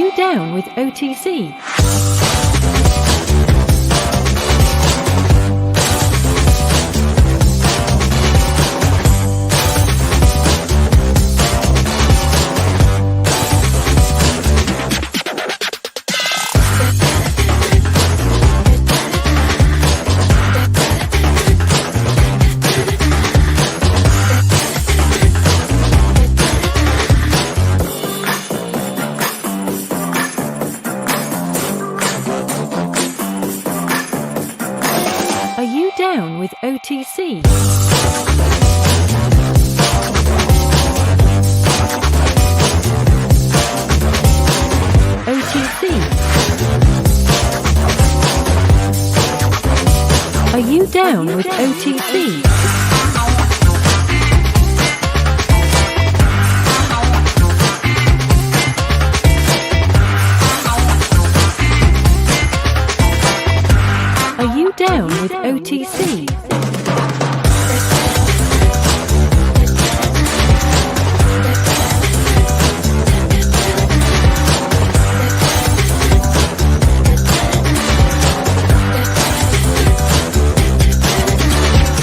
you down with OTC? Are you down with OTC? OTC. Are you down with OTC? Are you down with OTC?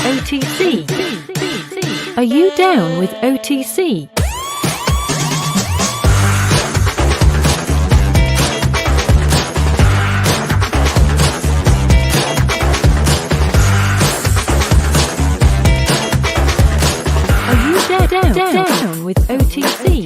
OTC. Are you down with OTC? Down with OTC.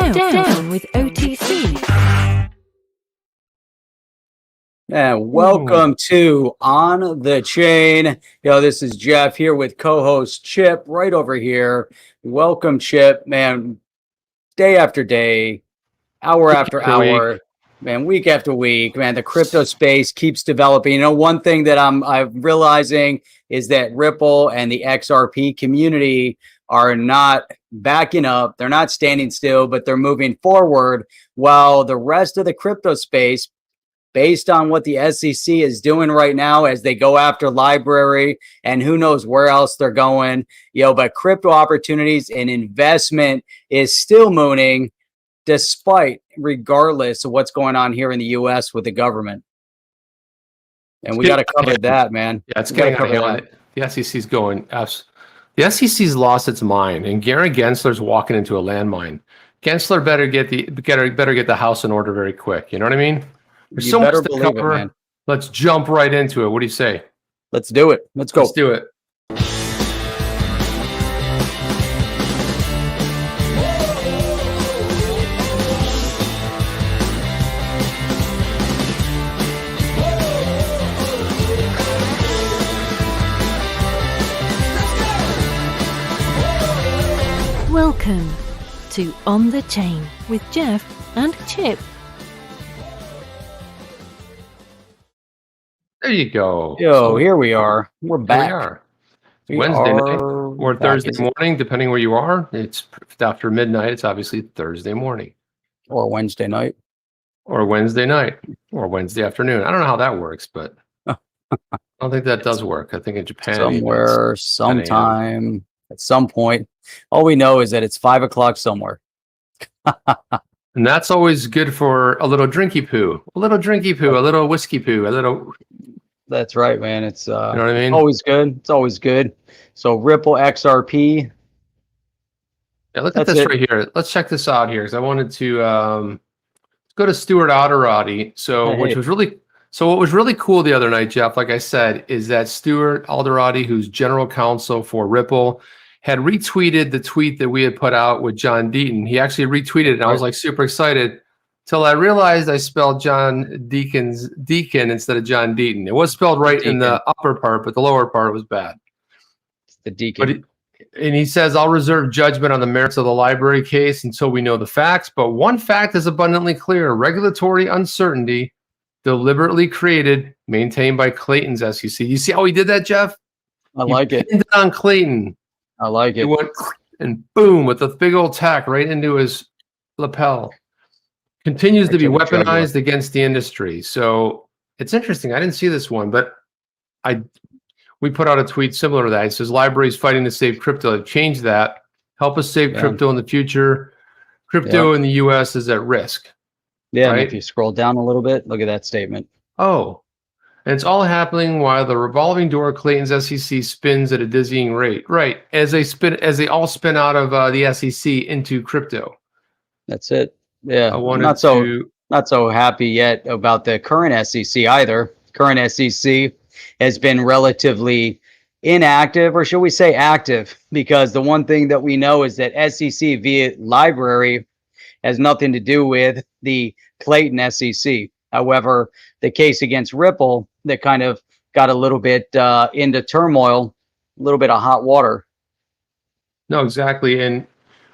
Down with OTC. And welcome to On the Chain. Yo, this is Jeff here with co-host Chip right over here. Welcome, Chip, man. Day after day, hour after hour, man, week after week, man, the crypto space keeps developing. You know, one thing that I'm realizing is that Ripple and the XRP community are not backing up. They're not standing still, but they're moving forward, while the rest of the crypto space, based on what the SEC is doing right now as they go after library and who knows where else they're going, but crypto opportunities and investment is still mooning, regardless of what's going on here in the US with the government. And we got to cover that, man. Yeah, it's getting covered. The SEC's going. The SEC's lost its mind, and Gary Gensler's walking into a landmine. Gensler better get the house in order very quick. You know what I mean? There's so much to cover. Man. Let's jump right into it. What do you say? Let's do it. Let's go. Let's do it. Welcome to On the Chain with Jeff and Chip. There you go. Yo, here we are. We're back. We are. Wednesday night or Thursday morning, depending where you are. It's after midnight. It's obviously Thursday morning. Or Wednesday night. Or Wednesday night. Or Wednesday afternoon. I don't know how that works, but I don't think that does work. I think in Japan. Somewhere, sometime, at some point. All we know is that it's 5 o'clock somewhere. And that's always good for a little drinky poo. A little drinky poo, a little whiskey poo, a little... That's right, man. It's you know what I mean? Always good. It's always good. So Ripple XRP. Yeah, look at That's this it. right here. Let's check this out here because I wanted to go to Stuart Alderati. So, Hey, what was really cool the other night, Jeff, like I said, is that Stuart Alderati, who's general counsel for Ripple, had retweeted the tweet that we had put out with John Deaton. He actually retweeted it, and I was like super excited till I realized I spelled Deacon instead of John Deaton. It was spelled right in the upper part, but the lower part was bad. It's the Deacon. And he says, I'll reserve judgment on the merits of the library case until we know the facts. But one fact is abundantly clear. Regulatory uncertainty deliberately created, maintained by Clayton's SEC. You see how he did that, Jeff? I like it. Pinned it on Clayton. I like it. It went and boom, with a big old tack right into his lapel. Continues to be weaponized against the industry. So it's interesting. I didn't see this one, but we put out a tweet similar to that. It says, libraries fighting to save crypto. They've changed that. Help us save crypto in the future. Crypto in the U.S. is at risk. Yeah, right? And if you scroll down a little bit, look at that statement. Oh, and it's all happening while the revolving door Clayton's SEC spins at a dizzying rate. Right, as they all spin out of the SEC into crypto. That's it. Yeah, not so happy yet about the current SEC either. Current SEC has been relatively inactive, or should we say active, because the one thing that we know is that SEC via library has nothing to do with the Clayton SEC. However, the case against Ripple that kind of got a little bit into turmoil, a little bit of hot water. No, exactly. And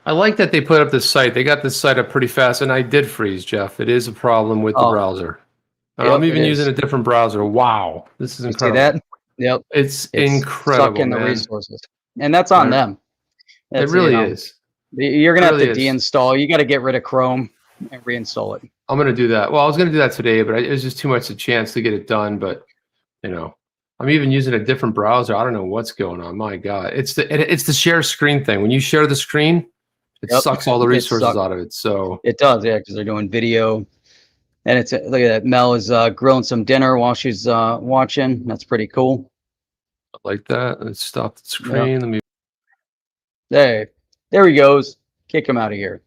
I like that they put up this site. They got this site up pretty fast, and I did freeze, Jeff. It is a problem with the browser. I'm even using a different browser. Wow, this is incredible. You see that? Yep. It's incredible, sucking the resources. And that's on them. It really is. You're going to have to deinstall. You got to get rid of Chrome and reinstall it. I'm going to do that. Well, I was going to do that today, but it was just too much a chance to get it done. But, I'm even using a different browser. I don't know what's going on. My God. It's the share screen thing. When you share the screen, it sucks all the resources out of it. So it does, yeah, because they're doing video. And look at that. Mel is grilling some dinner while she's watching. That's pretty cool. I like that. Let's stop the screen. Let me. There he goes. Kick him out of here.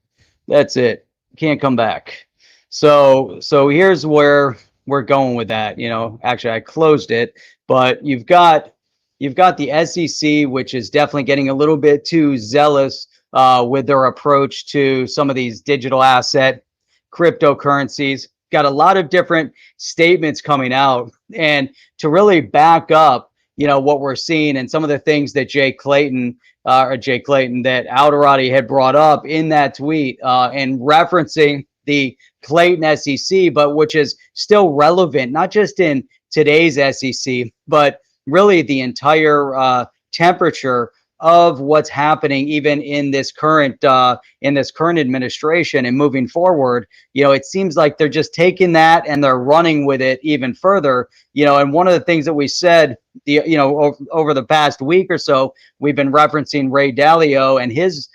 That's it. Can't come back. So here's where we're going with that. Actually I closed it, but you've got the SEC, which is definitely getting a little bit too zealous with their approach to some of these digital asset cryptocurrencies. Got a lot of different statements coming out, and to really back up, what we're seeing and some of the things that Jay Clayton that Alderati had brought up in that tweet and referencing the Clayton SEC, but which is still relevant, not just in today's SEC, but really the entire temperature of what's happening even in this current administration and moving forward. It seems like they're just taking that and they're running with it even further. And one of the things that we said over the past week or so, we've been referencing Ray Dalio and his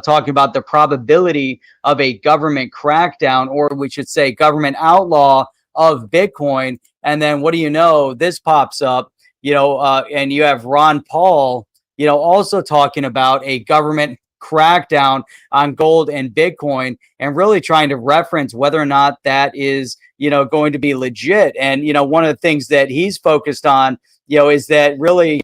talking about the probability of a government crackdown, or we should say government outlaw of Bitcoin. And then what do you know, this pops up, and you have Ron Paul also talking about a government crackdown on gold and Bitcoin, and really trying to reference whether or not that is, going to be legit. And, one of the things that he's focused on, is that really,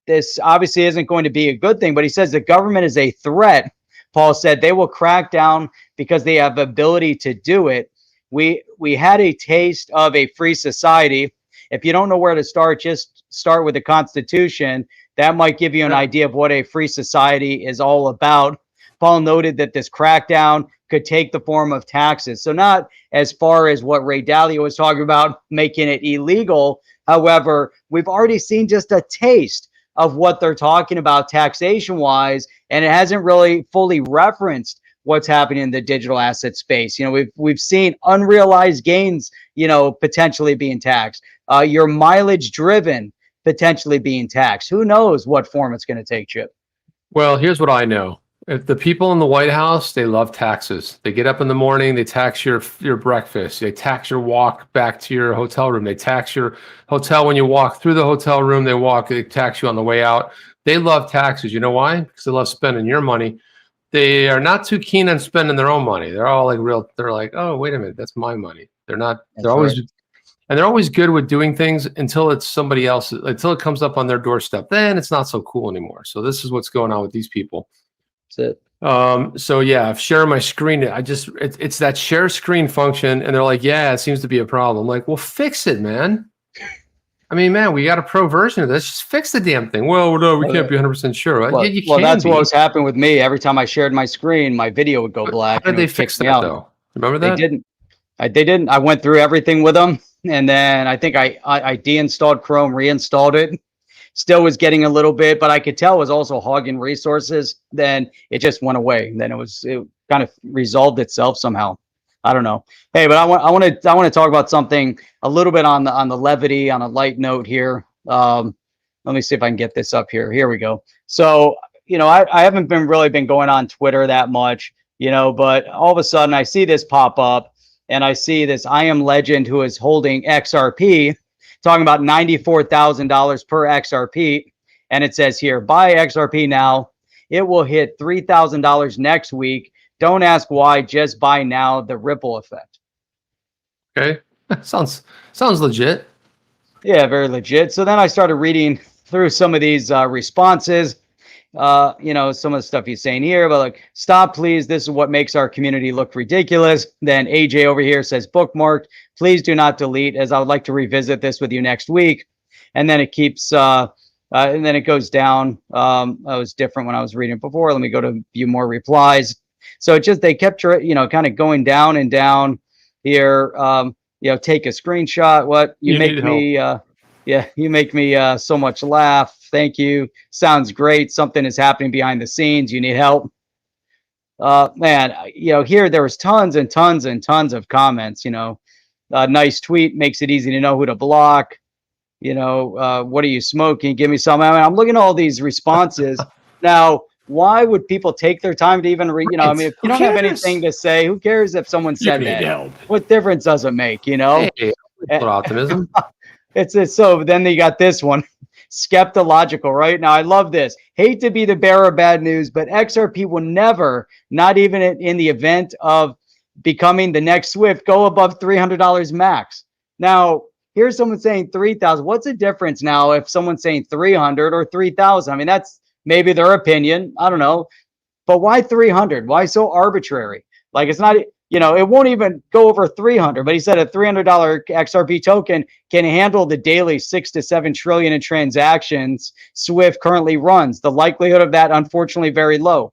this obviously isn't going to be a good thing, but he says the government is a threat. Paul said they will crack down because they have the ability to do it. We had a taste of a free society. If you don't know where to start, just start with the Constitution. That might give you an idea of what a free society is all about. Paul noted that this crackdown could take the form of taxes. So not as far as what Ray Dalio was talking about, making it illegal. However, we've already seen just a taste of what they're talking about taxation wise, and it hasn't really fully referenced what's happening in the digital asset space. We've seen unrealized gains, potentially being taxed. Your mileage driven potentially being taxed. Who knows what form it's going to take, Chip? Well, here's what I know. If the people in the White House, they love taxes. They get up in the morning, they tax your breakfast. They tax your walk back to your hotel room. They tax your hotel when you walk through the hotel room. They tax you on the way out. They love taxes. You know why? Because they love spending your money. they are not too keen on spending their own money. They're all like they're like, oh, wait a minute, that's my money. They're not, That's they're always, right. and they're always good with doing things until it's somebody else, until it comes up on their doorstep. Then it's not so cool anymore. So this is what's going on with these people. That's it. So yeah, I've shared my screen. It's that share screen function, and they're like, yeah, it seems to be a problem. I'm like, well, fix it, man. I mean, man, we got a pro version of this. Just fix the damn thing. Well, no, we can't be 100% sure. Well, Yeah, you well, can that's be. what was happening with me. Every time I shared my screen, my video would go black. How did and it they would fix kick me that out. though? Remember that? They didn't. They didn't. I went through everything with them, and then I think I deinstalled Chrome, reinstalled it. Still was getting a little bit, but I could tell it was also hogging resources. Then it just went away. And then it kind of resolved itself somehow. I don't know. Hey, but I want to talk about something a little bit on the levity, on a light note here. Let me see if I can get this up here. Here we go. So, I haven't really been going on Twitter that much, but all of a sudden I see this pop up, and I see this I Am Legend who is holding XRP, talking about $94,000 per XRP. And it says here, buy XRP now. It will hit $3,000 next week. Don't ask why, just buy now. The ripple effect. Okay. Sounds legit. Yeah, very legit. So then I started reading through some of these responses. Some of the stuff he's saying here, but like, stop, please. This is what makes our community look ridiculous. Then AJ over here says, bookmarked. Please do not delete, as I would like to revisit this with you next week. And then it keeps, and then it goes down. That was different when I was reading it before. Let me go to view more replies. So they kept, kind of going down and down here. Take a screenshot. What you make me, you make me so much laugh. Thank you. Sounds great. Something is happening behind the scenes. You need help. Man, here there was tons and tons and tons of comments. Nice tweet, makes it easy to know who to block. What are you smoking? Give me some. I mean, I'm looking at all these responses. Now, why would people take their time to even read? I mean, if you don't have anything to say, who cares if someone said that? Help. What difference does it make? Hey, optimism. It's so then they got this one. Skeptological, right? Now, I love this. Hate to be the bearer of bad news, but XRP will never, not even in the event of becoming the next Swift, go above $300 max. Now, here's someone saying 3,000. What's the difference now if someone's saying 300 or 3,000? I mean, that's maybe their opinion. I don't know. But why 300? Why so arbitrary? Like, it's not, it won't even go over 300. But he said a $300 XRP token can handle the daily 6 to 7 trillion in transactions Swift currently runs. The likelihood of that, unfortunately, very low.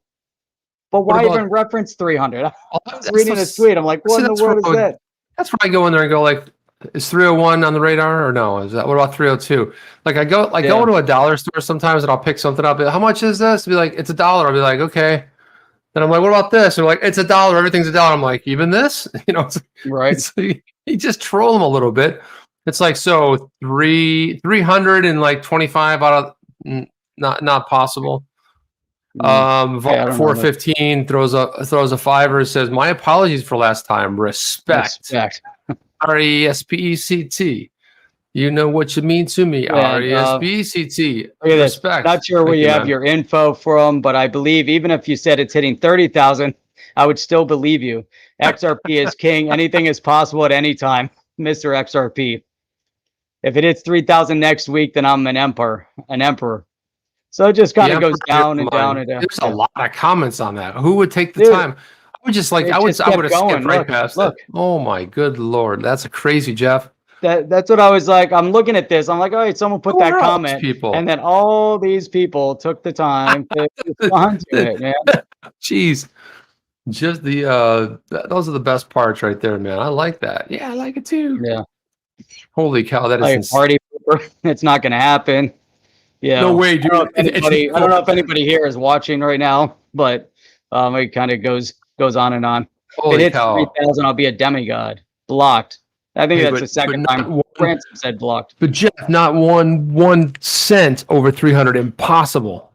But why even reference 300? I was reading this tweet. I'm like, what in the world is that? That's where I go in there and go like, is 301 on the radar or no? Is that, what about 302? Like I go to a dollar store sometimes and I'll pick something up. How much is this? Be like, it's $1. I'll be like, okay. Then I'm like, what about this? And they're like, it's $1. Everything's $1. I'm like, even this? Right. You just troll them a little bit. It's like, so 325 out of not possible. Vault 415 throws a fiver, says, my apologies for last time. Respect. RESPECT. You know what you mean to me. RESPECT. Respect. Not sure where you have your info from, but I believe even if you said it's hitting 30,000, I would still believe you. XRP is king. Anything is possible at any time, Mr. XRP. If it hits 3,000 next week, then I'm an emperor. So it just kind of goes down and down and down. There's a lot of comments on that. Who would take the time? I would just I would have skipped right past it. Oh my good Lord. That's crazy, Jeff. That's what I was like. I'm looking at this. I'm like, all right, someone put that comment. And then all these people took the time to respond to it, man. Jeez. Just those are the best parts right there, man. I like that. Yeah, I like it too. Yeah. Holy cow, that is insane. Party pooper. It's not gonna happen. Yeah. No way, dude. I don't know if anybody here is watching right now, but it kind of goes on and on. Holy it hits 3,000, I'll be a demigod. Blocked. I think that's the second time Ransom said blocked. But Jeff, not 1 cent over 300. Impossible.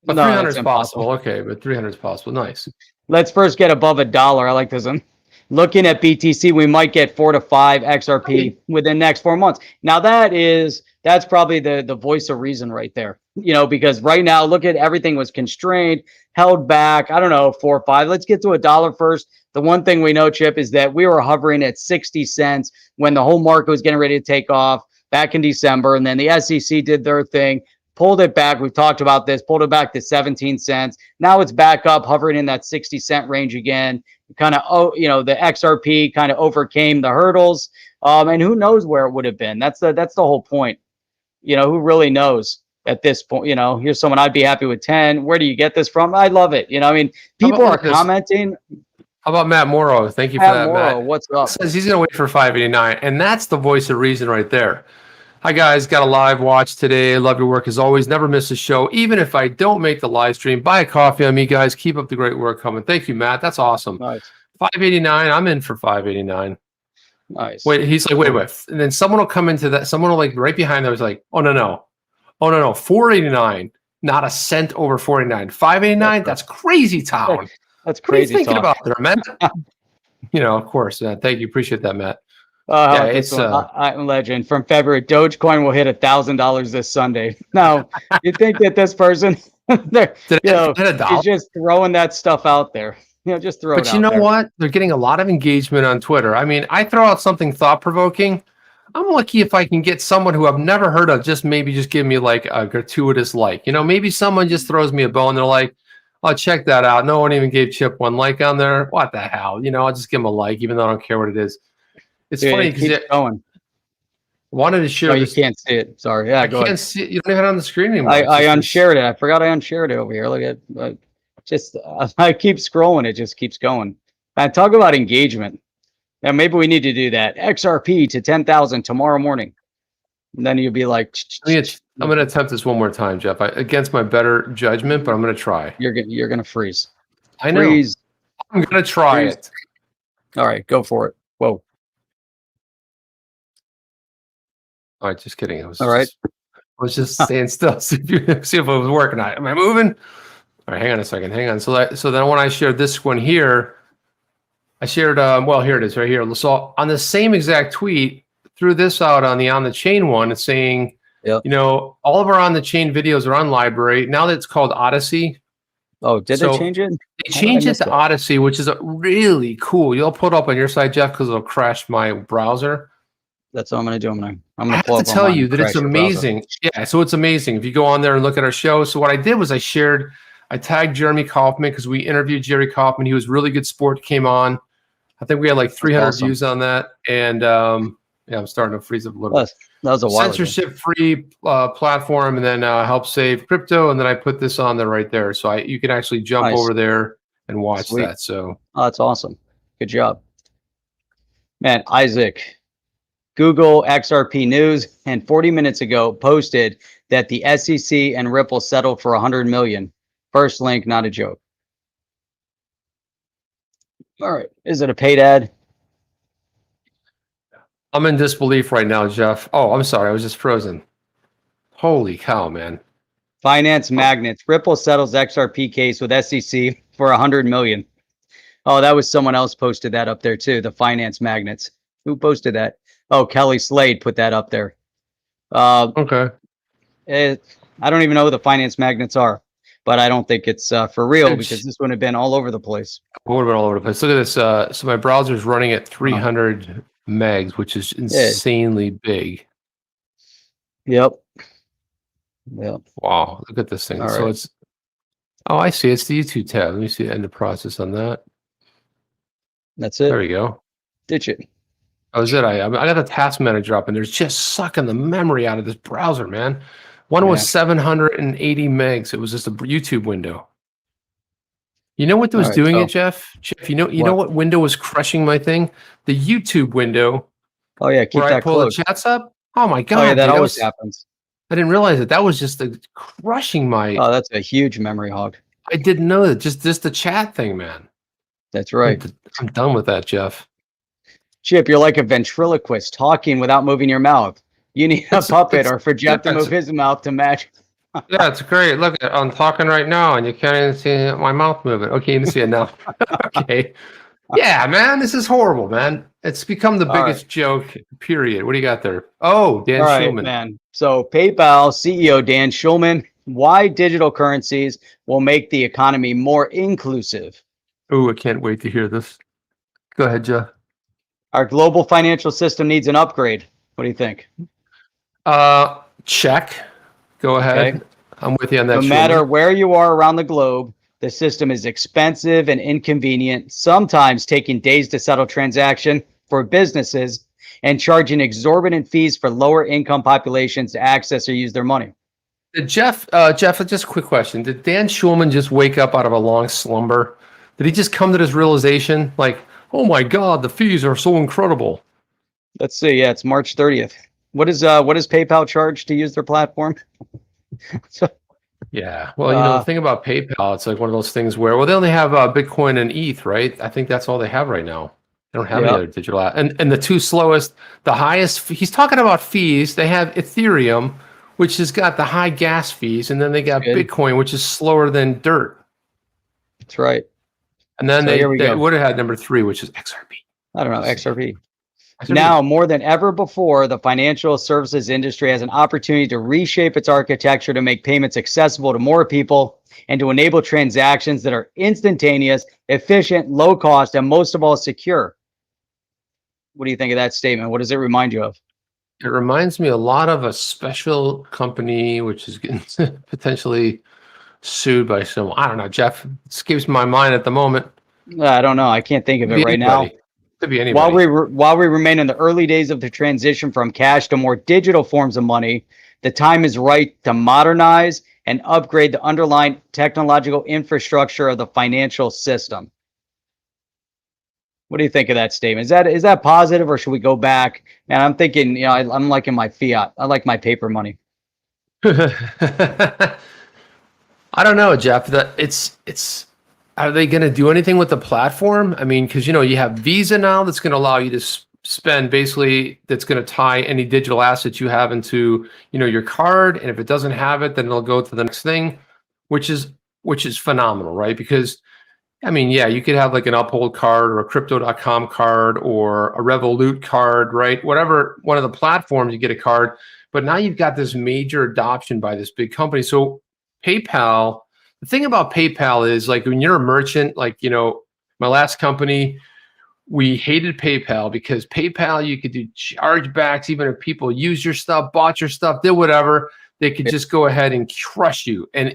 But 300 is possible. Okay, but 300 is possible. Nice. Let's first get above $1. I like this one. Looking at BTC, we might get 4 to 5 XRP within the next 4 months. Now that's probably the voice of reason right there. because right now, look at everything was constrained, held back. I don't know, 4 or 5. Let's get to $1 first. The one thing we know, Chip, is that we were hovering at 60 cents when the whole market was getting ready to take off back in December. And then the SEC did their thing, pulled it back. We've talked about this, pulled it back to 17 cents. Now it's back up, hovering in that 60-cent range again. Kind of, the XRP kind of overcame the hurdles. And who knows where it would have been? That's the whole point. Who really knows? At this point, here's someone I'd be happy with 10. Where do you get this from? I love it. People are commenting. How about Matt Morrow? Thank you for that, Matt. What's up? Says he's going to wait for 589, and that's the voice of reason right there. Hi guys, got a live watch today. Love your work as always. Never miss a show. Even if I don't make the live stream, buy a coffee on me, guys. Keep up the great work coming. Thank you, Matt. That's awesome. Nice. 589. I'm in for 589. Nice. Wait, he's like, wait. And then someone will come into that. Someone will right behind there was like, oh no. 489, not a cent over 489. 589, that's crazy town. That's crazy. What are you thinking about there, Matt? Of course. Thank you. Appreciate that, Matt. It's I'm a legend. From February, Dogecoin will hit $1,000 this Sunday. Now, you think that this person, is just throwing that stuff out there? Just throw it out there. But you know what? They're getting a lot of engagement on Twitter. I mean, I throw out something thought-provoking. I'm lucky if I can get someone who I've never heard of just give me like a gratuitous like. Maybe someone just throws me a bone. They're like, oh, check that out. No one even gave Chip one like on there. What the hell? I'll just give him a like, even though I don't care what it is. It's funny because going. Wanted to share. No, you can't see it. Sorry. Yeah, go ahead. Can't see it. You don't even have it on the screen anymore. I unshared it. I forgot I unshared it over here. Look at I keep scrolling. It just keeps going. And talk about engagement. Yeah, maybe we need to do that. XRP to 10,000 tomorrow morning. And then you'll be like, I'm going to attempt this one more time, Jeff. Against my better judgment, but I'm going to try. You're going to freeze. I know. I'm going to try it. All right, go for it. Whoa. All right, just kidding. I was just staying still. See if it was working. Am I moving? All right, hang on a second. Hang on. So then when I shared this one here, I shared, here it is right here. So on the same exact tweet, threw this out on the chain one. It's saying, all of our on the chain videos are on library. Now that it's called Odyssey. Oh, did they change it? They changed it to Odyssey, which is really cool. You'll put it up on your site, Jeff, because it'll crash my browser. That's what I'm going to do. I'm going to have to tell you that it's amazing. Yeah, so it's amazing if you go on there and look at our show. So what I did was I tagged Jeremy Kaufman because we interviewed Jerry Kaufman. He was really good sport, came on. I think we had like 300 views on that. And I'm starting to freeze up a little bit. That was a while censorship-free platform, and then help save crypto. And then I put this on there right there. So you can actually jump over there and watch that. So that's awesome. Good job. Man, Isaac, Google XRP News, and 40 minutes ago posted that the SEC and Ripple settled for $100 million. First link, not a joke. All right. Is it a paid ad? I'm in disbelief right now, Jeff. Oh, I'm sorry. I was just frozen. Holy cow, man. Finance magnets. Ripple settles XRP case with SEC for $100 million. Oh, that was someone else posted that up there too. The finance magnets. Who posted that? Oh, Kelly Slade put that up there. Okay. I don't even know who the finance magnets are, but I don't think it's for real because this would have been all over the place. It would have been all over the place. Look at this. So my browser is running at 300 megs, which is insanely big. Yep. Wow. Look at this thing. All so right. it's, I see. It's the YouTube tab. Let me see the end of process on that. That's it. There we go. Ditch it. That was it. I got the task manager up, and there's just sucking the memory out of this browser, man. One was 780 megs. It was just a YouTube window. You know what was doing it, Jeff? Jeff, you know what window was crushing my thing? The YouTube window. Oh yeah, keep where that I pull closed. the chats up. Oh my god, Oh yeah, that always happens. I didn't realize it. That was just crushing my. Oh, that's a huge memory hog. I didn't know that. Just the chat thing, man. That's right. I'm done with that, Jeff. Chip, you're like a ventriloquist talking without moving your mouth. You need a puppet or for Jeff to move his mouth to match. Yeah, it's great. Look, I'm talking right now, and you can't even see my mouth moving. Okay, you can see it now. Okay. Yeah, man, this is horrible, man. It's become the biggest joke, period. What do you got there? Oh, Dan Schulman. Man. So PayPal CEO Dan Schulman Why digital currencies will make the economy more inclusive. Oh, I can't wait to hear this. Go ahead, Jeff. Our global financial system needs an upgrade. What do you think? Check. Go ahead. Okay. I'm with you on that. No matter where you are around the globe, the system is expensive and inconvenient, sometimes taking days to settle transaction for businesses and charging exorbitant fees for lower income populations to access or use their money. Jeff, just a quick question. Did Dan Schulman just wake up out of a long slumber? Did he just come to this realization like, oh my God, the fees are so incredible? Let's see. Yeah, it's March 30th. What does PayPal charge to use their platform? Yeah. Well, the thing about PayPal, it's like one of those things where, they only have Bitcoin and ETH, right? I think that's all they have right now. They don't have any other digital. And the two slowest, the highest, he's talking about fees. They have Ethereum, which has got the high gas fees, and then they got Bitcoin, which is slower than dirt. That's right. And then they would have had number 3, which is XRP. I don't know, XRP. Now, more than ever before, the financial services industry has an opportunity to reshape its architecture to make payments accessible to more people and to enable transactions that are instantaneous, efficient, low cost, and most of all, secure. What do you think of that statement? What does it remind you of? It reminds me a lot of a special company which is getting potentially sued by someone. I don't know, Jeff. It escapes my mind at the moment. I don't know. I can't think of it right now. Could be anybody. While we remain in the early days of the transition from cash to more digital forms of money, the time is right to modernize and upgrade the underlying technological infrastructure of the financial system. What do you think of that statement? Is that positive, or should we go back? And I'm thinking, I'm liking my fiat. I like my paper money. I don't know, Jeff. Are they going to do anything with the platform? I mean, because you have Visa now that's going to allow you to spend, basically, that's going to tie any digital assets you have into your card, and if it doesn't have it, then it'll go to the next thing, which is phenomenal, right? Because I mean, yeah, you could have like an Uphold card or a Crypto.com card or a Revolut card, right? Whatever, one of the platforms, you get a card. But now you've got this major adoption by this big company. So PayPal, the thing about PayPal is, like, when you're a merchant, like, my last company, we hated PayPal because PayPal, you could do chargebacks, even if people use your stuff, bought your stuff, did whatever, they could just go ahead and crush you. And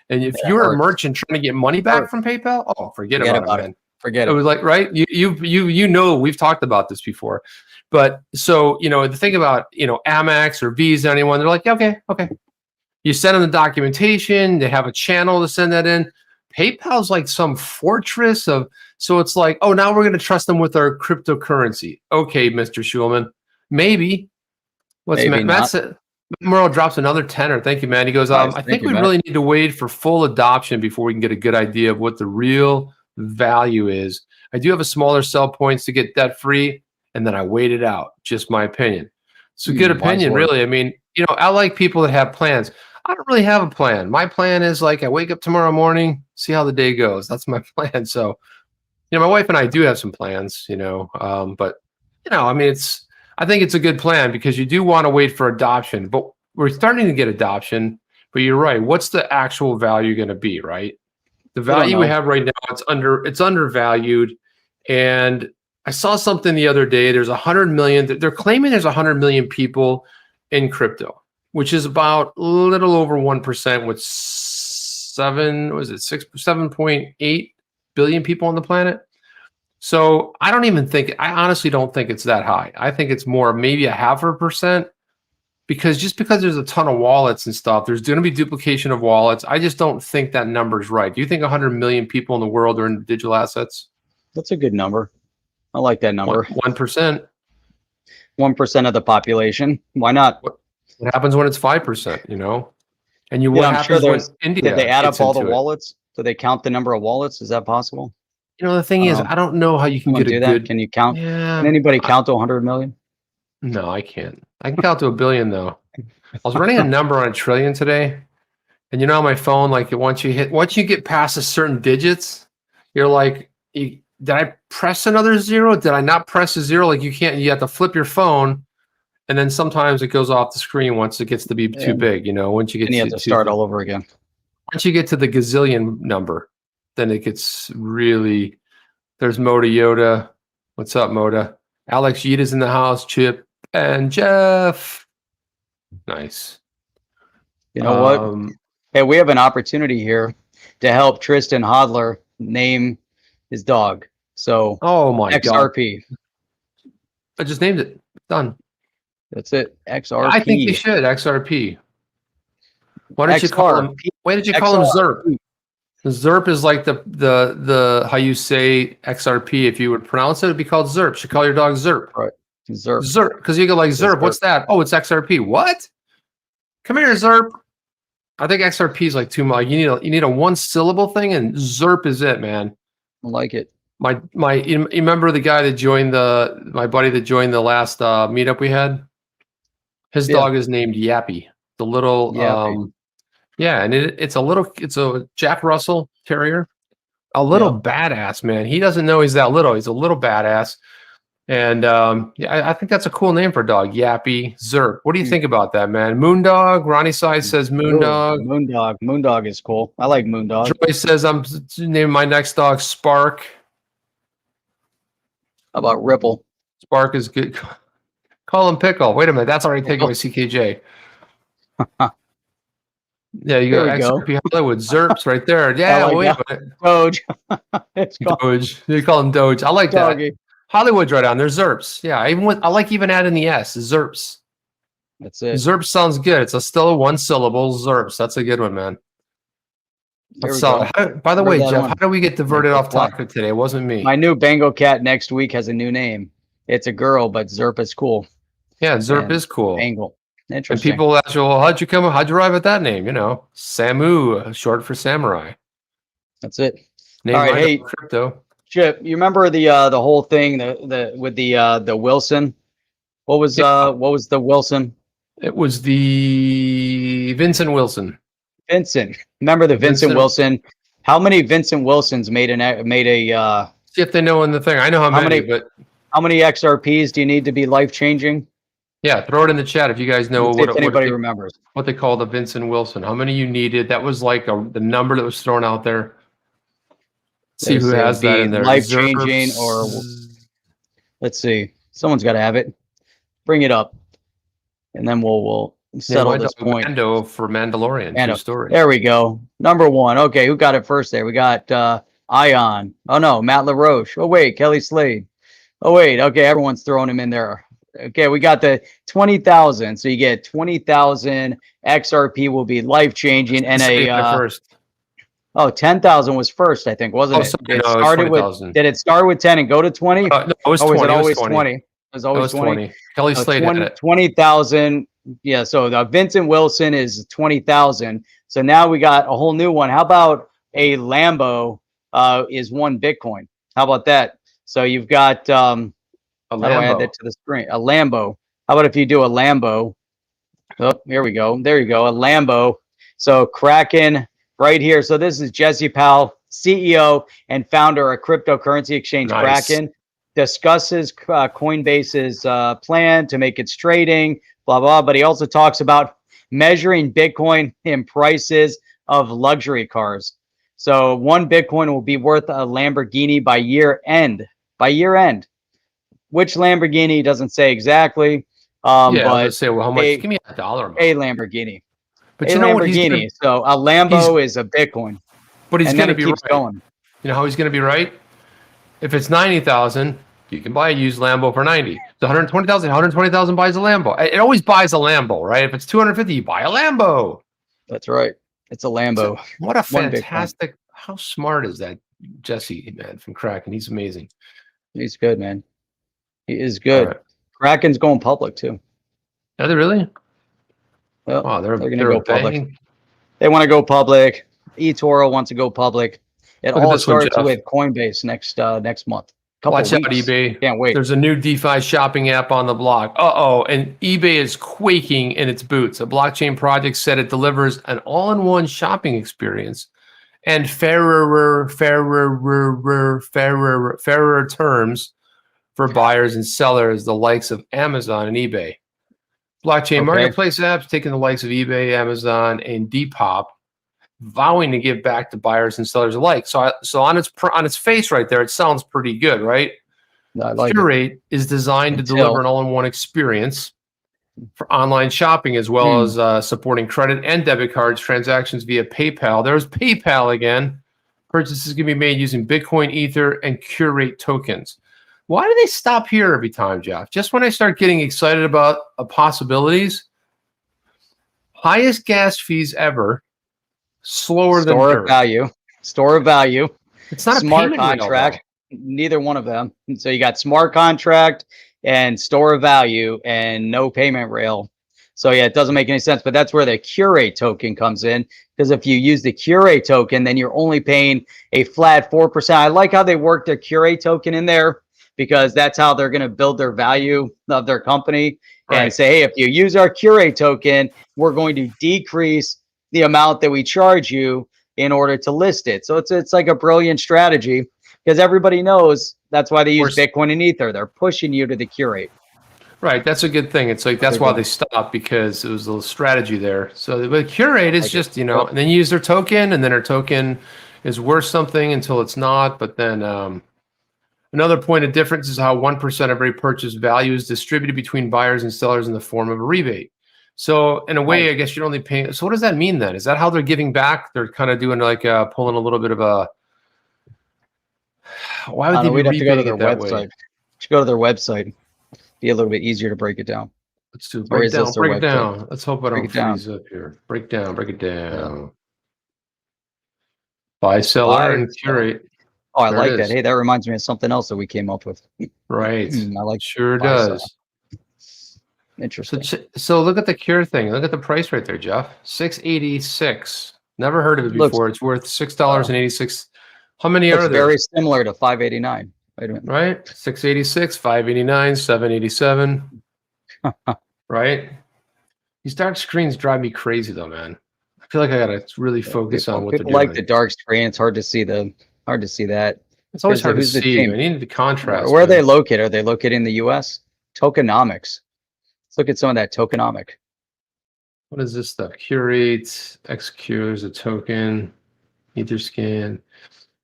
if you're a merchant trying to get money back from PayPal, forget about it, man. Forget it. It was like, right? We've talked about this before. But so, the thing about, Amex or Visa, anyone, they're like, okay. You send them the documentation, they have a channel to send that in. PayPal's like some fortress so it's like, oh, now we're going to trust them with our cryptocurrency. Okay, Mr. Schulman, maybe. Matt said? Merle drops another tenner. Thank you, man. He goes, I think we really need to wait for full adoption before we can get a good idea of what the real value is. I do have a smaller sell points to get debt free, and then I wait it out. Just my opinion. It's a good opinion, really. I mean, I like people that have plans. I don't really have a plan. My plan is, like, I wake up tomorrow morning, see how the day goes. That's my plan. So, my wife and I do have some plans, but, I mean, I think it's a good plan because you do want to wait for adoption, but we're starting to get adoption. But you're right. What's the actual value going to be, right? The value we have right now, it's undervalued. And I saw something the other day. There's 100 million. They're claiming there's 100 million people in crypto, which is about a little over 1% with 7.8 billion people on the planet. So I honestly don't think it's that high. I think it's more, maybe 0.5%, because there's a ton of wallets and stuff, there's going to be duplication of wallets. I just don't think that number's right. Do you think 100 million people in the world are in digital assets? That's a good number. I like that number. 1%. 1% of the population. Why not? What happens when it's 5%, And what happens when India? Did they add up all the wallets? Do they count the number of wallets? Is that possible? The thing is, I don't know how you can get a good... Can you count? Yeah. Can anybody count to 100 million? No, I can't. I can count to 1 billion, though. I was running a number on 1 trillion today, and on my phone, like, once you get past a certain digits, you're like, did I press another zero? Did I not press a zero? Like, you have to flip your phone, and then sometimes it goes off the screen once it gets to be too big. Once you get And you have to start all over again. once you get to the gazillion number, then it gets really. There's Moda Yoda. What's up, Moda? Alex Yeet is in the house. Chip and Jeff. Nice. You know what? Hey, we have an opportunity here to help Tristan Hodler name his dog. So, oh my XRP. God. I just named it. Done. That's it. XRP. I think you should. XRP. Why don't you call him? Why did you call him Zerp? Zerp is like the how you say XRP. If you would pronounce it, it'd be called Zerp. You should call your dog Zerp. Right. Zerp. Zerp. Because you go like Zerp. What's that? Oh, it's XRP. What? Come here, Zerp. I think XRP is like too much. You need a one syllable thing, and Zerp is it, man. I like it. You remember the guy that joined my buddy that joined the last meetup we had? His dog is named Yappy. The little and it's a Jack Russell Terrier. A little badass, man. He doesn't know he's that little. He's a little badass. And I think that's a cool name for a dog. Yappy, Zerp. What do you think about that, man? Moondog. Ronnie Side says Moondog. Moondog. Moondog is cool. I like Moondog. Joy says I'm naming my next dog Spark. How about Ripple? Spark is good. Call him Pickle. Wait a minute. That's already taken by CKJ. Yeah, you go XRP Hollywood. Zerps right there. Yeah, like wait a minute. Doge. Doge. They call him Doge. I like Doggy. that. Hollywood's right on. There's Zerps. Yeah, I like even adding the S. Zerps. That's it. Zerps sounds good. It's still a one syllable. Zerps. That's a good one, man. So, by the way, Jeff, how do we get diverted off topic today? It wasn't me. My new Bengal cat next week has a new name. It's a girl, but Zerp is cool. Yeah, Zerp is cool. Bengal. Interesting. And people ask you, well, how'd you arrive at that name? Samu, short for samurai. That's it. Name all right, hey, crypto. Chip, you remember the whole thing with the Wilson? What was the Wilson? It was the Vincent Wilson. Vincent. Remember the Vincent Wilson? How many Vincent Wilsons made a see if they know in the thing. I know how many, but how many XRPs do you need to be life changing? Yeah, throw it in the chat if you guys know if anybody remembers what they call the Vincent Wilson. How many you needed? That was like the number that was thrown out there. See who has that in there. Life changing, or let's see. Someone's got to have it. Bring it up, and then we'll settle this point. Mando for Mandalorian. True story. There we go. Number one. Okay, who got it first there? We got Ion. Oh no, Matt LaRoche. Oh wait, Kelly Slade. Oh wait. Okay, everyone's throwing him in there. Okay, we got the 20,000. So you get 20,000 XRP will be life changing, and first. Oh, 10,000 was first, I think, wasn't it? Sorry, it started with. Did it start with 10 and go to 20? No, it was 20. Was it always 20? It was always 20. Kelly Slade had it. 20,000. Yeah, so the Vincent Wilson is 20,000. So now we got a whole new one. How about a Lambo is 1 Bitcoin? How about that? So you've got how do I add that to the screen? A Lambo. How about if you do a Lambo? Oh, here we go. There you go. A Lambo. So Kraken right here. So this is Jesse Powell, CEO and founder of cryptocurrency exchange Kraken. Discusses Coinbase's plan to make its trading, blah, blah. But he also talks about measuring Bitcoin in prices of luxury cars. So 1 Bitcoin will be worth a Lamborghini by year end. By year end. Which Lamborghini doesn't say exactly. But say, well, how much? Give me a dollar amount. A Lamborghini. But a Lamborghini. So a Lambo is a Bitcoin. But he's going to be right. Going. You know how he's going to be right? If it's 90,000, you can buy a used Lambo for 90. It's 120,000. 120,000 buys a Lambo. It always buys a Lambo, right? If it's 250, you buy a Lambo. That's right. It's a Lambo. What a fantastic! How smart is that, Jesse, man, from Kraken? He's amazing. He's good, man. He is good. Right. Kraken's going public too. Are they really? Well, wow, they're going to go public. They want to go public. eToro wants to go public. It all starts with Coinbase next month. Watch out, eBay. Can't wait. There's a new DeFi shopping app on the block. And eBay is quaking in its boots. A blockchain project said it delivers an all-in-one shopping experience and fairer terms for buyers and sellers, the likes of Amazon and eBay. Blockchain Okay. marketplace apps taking the likes of eBay, Amazon, and Depop, vowing to give back to buyers and sellers alike. So on its face right there, it sounds pretty good, right? I like it. Curate is designed to deliver an all-in-one experience for online shopping, as well as supporting credit and debit cards transactions via PayPal. There's PayPal again. Purchases can be made using Bitcoin, Ether, and Curate tokens. Why do they stop here every time, Jeff? Just when I start getting excited about possibilities, highest gas fees ever, slower than dirt. Store of value. It's not smart a payment contract. rail, Neither one of them. So you got smart contract and store of value and no payment rail. So yeah, it doesn't make any sense. But that's where the Curate token comes in, because if you use the Curate token, then you're only paying a flat 4%. I like how they worked the Curate token in there, because that's how they're going to build their value of their company and say, hey, if you use our Curate token, we're going to decrease the amount that we charge you in order to list it. So it's like a brilliant strategy, because everybody knows that's why they use Bitcoin and Ether. They're pushing you to the Curate. Right, that's a good thing. It's like that's why they stopped, because it was a little strategy there. So the Curate is just, and then you use their token, and then their token is worth something until it's not. But then another point of difference is how 1% of every purchase value is distributed between buyers and sellers in the form of a rebate. So in a way, I guess you're only paying. So what does that mean then? Is that how they're giving back? They're kind of doing like pulling a little bit of a. Why would they be rebating it that way? Should go to their website. Be a little bit easier to break it down. Let's do break it down. Let's hope I don't freeze up here. Break it down. Buy, seller, and Curate. Oh, I like that. Hey, that reminds me of something else that we came up with. Right. I like. Sure does. Interesting. So look at the Cure thing. Look at the price right there, Jeff. $6.86. Never heard of it before. It's worth $6.86. How many are there? Very similar to $5.89. Wait a minute. Right? $6.86, $5.89, $7.87. Right? These dark screens drive me crazy though, man. I feel like I gotta really focus on what they're doing. People like the dark screen. It's hard to see that. It's always hard to see. I need the contrast. Where are they located? Are they located in the US? Tokenomics. Let's look at some of that tokenomic. What is this stuff? Curate, XQ is a token, Etherscan.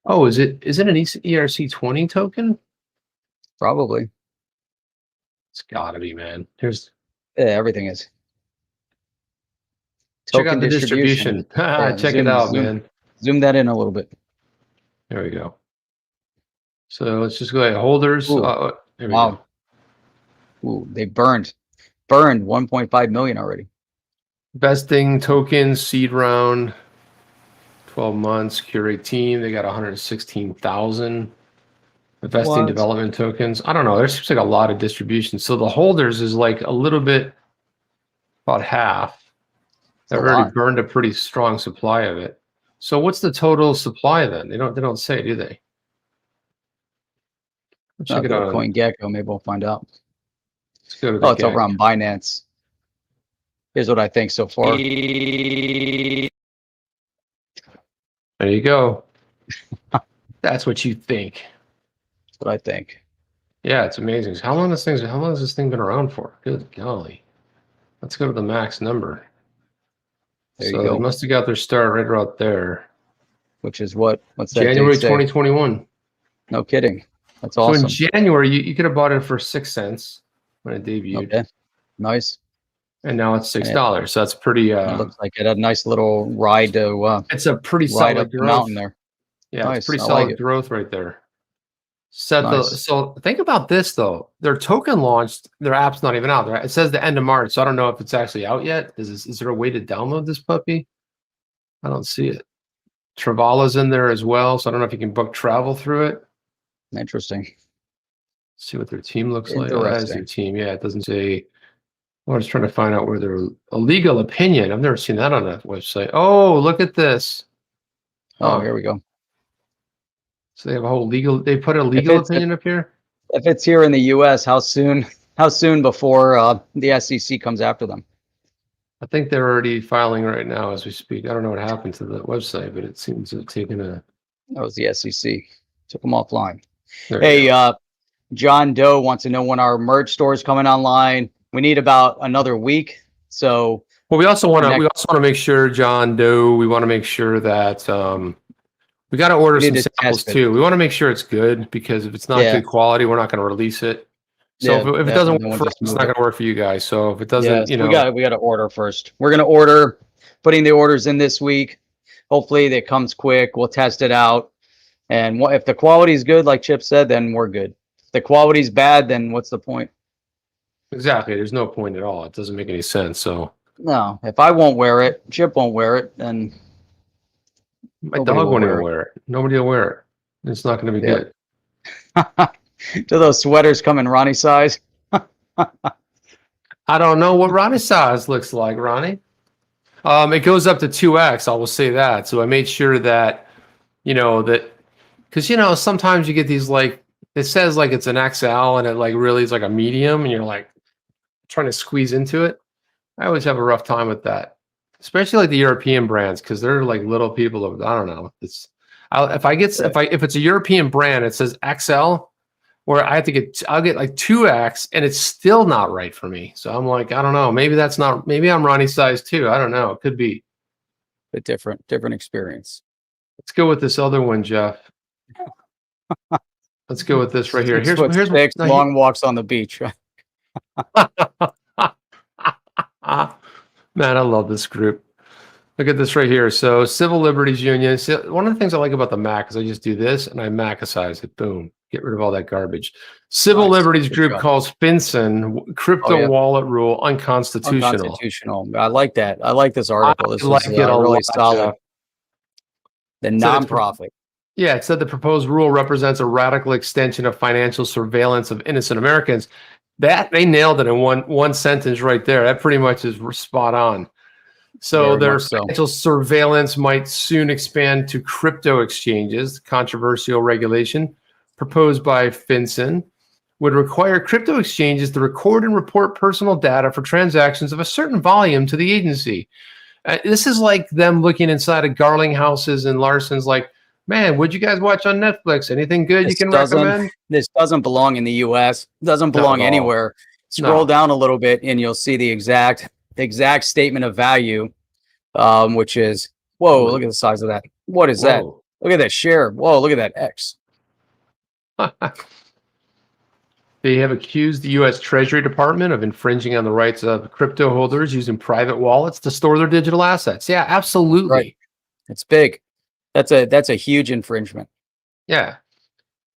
Oh, is it an ERC20 token? Probably. It's gotta be, man. Everything is. Check out the distribution. Check it out, man. Zoom that in a little bit. There we go. So let's just go ahead. Holders. There we go. Ooh, they burned 1.5 million already. Vesting tokens, seed round, 12 months, Curate team. They got 116,000 investing development tokens. I don't know. There seems like a lot of distribution. So the holders is like a little bit, about half. They've already burned a pretty strong supply of it. So what's the total supply then? They don't say, do they? Check it out. CoinGecko. Maybe we'll find out. Let's go to the it's over on Binance. Here's what I think so far. There you go. That's what you think. That's what I think. Yeah, it's amazing. How long has this thing been around for? Good golly. Let's go to the max number. There you go. They must have got their start right about there. Which is what? What's that? January 2021. No kidding. That's awesome. So in January, you could have bought it for 6 cents when it debuted. Okay. Nice. And now it's $6. So that's pretty. It looks like it had a nice little ride to. It's a pretty solid up growth. the mountain there. Yeah, nice. It's pretty solid growth right there. So think about this though. Their token launched. Their app's not even out. It says the end of March. So I don't know if it's actually out yet. Is there a way to download this puppy? I don't see it. Travala's in there as well. So I don't know if you can book travel through it. Interesting. Let's see what their team looks like. That is their team. Yeah, it doesn't say. I was trying to find out where their legal opinion. I've never seen that on a website. Oh, look at this. Oh, here we go. So they have a whole legal. They put a legal opinion up here. If it's here in the U.S., how soon before the SEC comes after them? I think they're already filing right now as we speak. I don't know what happened to the website, but it seems to have taken a. That was the SEC. Took them offline. Hey, John Doe wants to know when our merch store is coming online. We need about another week. So Well, we also want to make sure, John Doe. We want to make sure that we got to order some samples too. We want to make sure it's good, because if it's not good quality, we're not going to release it. So if it doesn't work for us, it's not going to work for you guys. So if it doesn't, we got to order first. We're going to order, putting the orders in this week. Hopefully that comes quick. We'll test it out. And if the quality is good, like Chip said, then we're good. If the quality is bad, then what's the point? Exactly. There's no point at all. It doesn't make any sense. So no, if I won't wear it, Chip won't wear it, then my dog won't even wear it. Nobody will wear it. It's not going to be good. Do those sweaters come in Ronnie size? I don't know what Ronnie size looks like, Ronnie. It goes up to 2X. I will say that. So I made sure that, because, sometimes you get these, like, it says like it's an XL and it like really is like a medium and you're like trying to squeeze into it. I always have a rough time with that, especially like the European brands, because they're like little people. I don't know. If it's a European brand, it says XL, where I'll get like 2X and it's still not right for me. So I'm like, I don't know. Maybe I'm Ronnie's size too. I don't know. It could be a different experience. Let's go with this other one, Jeff. Let's go with this right here. Here's six long walks on the beach. Man, I love this group. Look at this right here. So Civil Liberties Union. So one of the things I like about the Mac is I just do this and I Macicize it. Boom. Get rid of all that garbage. Civil Liberties Group calls FinCEN crypto wallet rule unconstitutional. I like that. I like this article. This is really solid. The nonprofit. Yeah, it said the proposed rule represents a radical extension of financial surveillance of innocent Americans. That they nailed it in one sentence right there. That pretty much is spot on. So their financial surveillance might soon expand to crypto exchanges. Controversial regulation proposed by FinCEN would require crypto exchanges to record and report personal data for transactions of a certain volume to the agency. This is like them looking inside of Garling houses and Larson's like, man, what'd you guys watch on Netflix? Anything good you can recommend? This doesn't belong in the U.S. It doesn't belong anywhere. Scroll down a little bit and you'll see the exact statement of value, which is, whoa, look at the size of that. What is that? Look at that share. Whoa, look at that X. They have accused the U.S. Treasury Department of infringing on the rights of crypto holders using private wallets to store their digital assets. Yeah, absolutely. Right. It's big. That's a huge infringement. Yeah.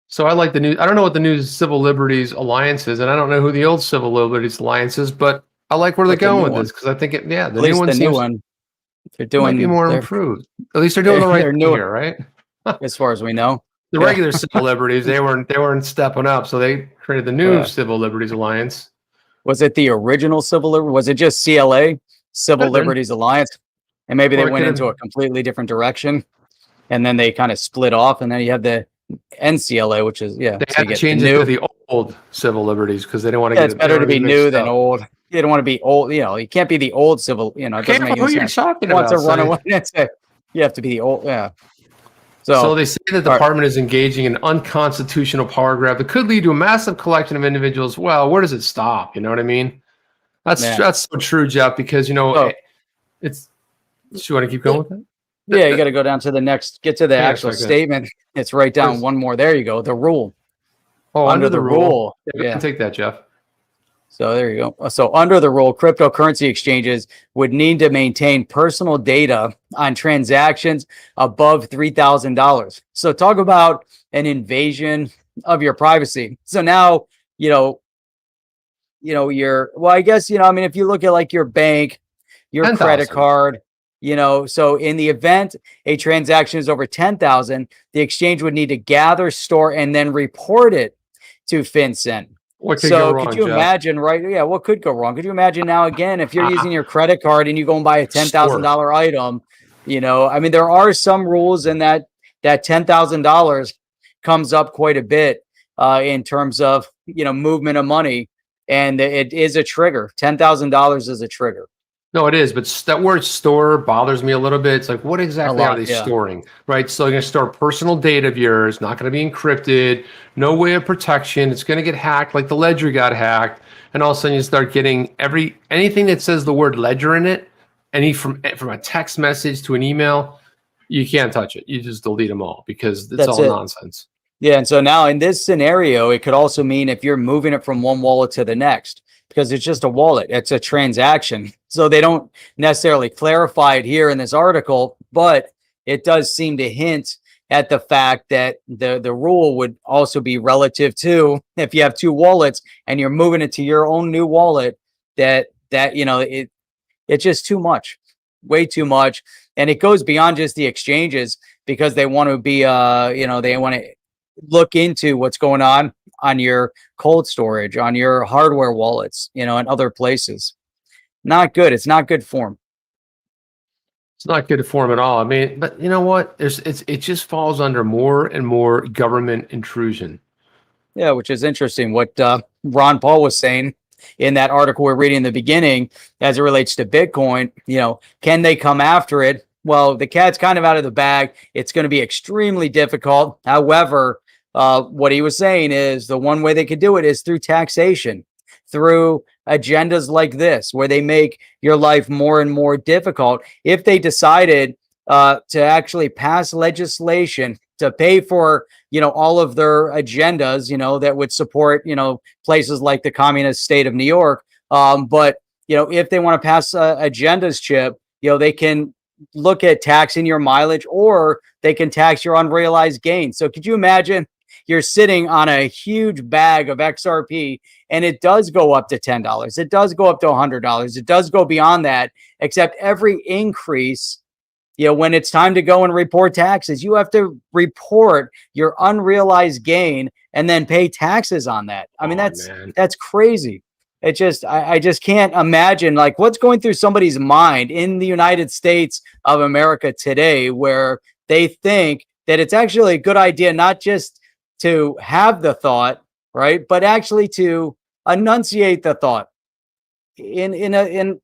So I like the new. I don't know what the new Civil Liberties Alliance is, and I don't know who the old Civil Liberties Alliance is, but I like where they're going with this because I think the new one they're doing more improved. At least they're doing the right thing here, right? As far as we know. The regular Civil Liberties, they weren't stepping up, so they created the new Civil Liberties Alliance. Was it the original Civil Liberties? Was it just CLA, Civil Liberties Alliance? And maybe they went into a completely different direction, and then they kind of split off, and then you have the NCLA, which is They had to change it to the old Civil Liberties because they didn't want to get it's better to be new than old. You don't want to be old. You can't be the old Civil. It doesn't make any sense. You have to be the old. Yeah. So they say the department is engaging in unconstitutional paragraph that could lead to a massive collection of individuals. Well, where does it stop? You know what I mean? That's so true, Jeff, because it's. You want to keep going with that? Yeah, you got to go down to the next. Get to the actual statement. It's right down one more. There you go. The rule. Oh, under the rule. Yeah, take that, Jeff. So there you go. So under the rule, cryptocurrency exchanges would need to maintain personal data on transactions above $3,000. So talk about an invasion of your privacy. So now, I guess, if you look at like your bank, your 10, credit card, so in the event a transaction is over 10,000, the exchange would need to gather, store, and then report it to FinCEN. What could go wrong, could you imagine, right? Yeah, what could go wrong? Could you imagine now again if you're using your credit card and you go and buy a $10,000 item? There are some rules in that $10,000 comes up quite a bit in terms of movement of money, and it is a trigger. $10,000 is a trigger. No, it is, but that word store bothers me a little bit. It's like, what A exactly are lot, they yeah. storing, right? So they're going to store personal data of yours, not going to be encrypted, no way of protection. It's going to get hacked like the ledger got hacked. And all of a sudden you start getting anything that says the word ledger in it, from a text message to an email, you can't touch it. You just delete them all because it's That's all it. nonsense. Yeah, and so now in this scenario, it could also mean if you're moving it from one wallet to the next, because it's just a wallet, it's a transaction. So they don't necessarily clarify it here in this article, but it does seem to hint at the fact that the rule would also be relative to if you have two wallets and you're moving it to your own new wallet, that you know it's just too much, way too much, and it goes beyond just the exchanges because they want to be they want to look into what's going on your cold storage, on your hardware wallets, and other places. Not good. It's not good form. It's not good form at all. I mean, but you know what? It just falls under more and more government intrusion. Yeah, which is interesting. What Ron Paul was saying in that article we're reading in the beginning, as it relates to Bitcoin, can they come after it? Well, the cat's kind of out of the bag. It's going to be extremely difficult. However, what he was saying is the one way they could do it is through taxation, through agendas like this, where they make your life more and more difficult. If they decided to actually pass legislation to pay for, all of their agendas, that would support, places like the communist state of New York. But, if they want to pass agendas, Chip, they can look at taxing your mileage, or they can tax your unrealized gains. So could you imagine you're sitting on a huge bag of XRP and it does go up to $10. It does go up to $100. It does go beyond that, except every increase, when it's time to go and report taxes, you have to report your unrealized gain and then pay taxes on that. I mean, that's crazy. It just, I just can't imagine like what's going through somebody's mind in the United States of America today, where they think that it's actually a good idea, not just to have the thought, right, but actually to enunciate the thought in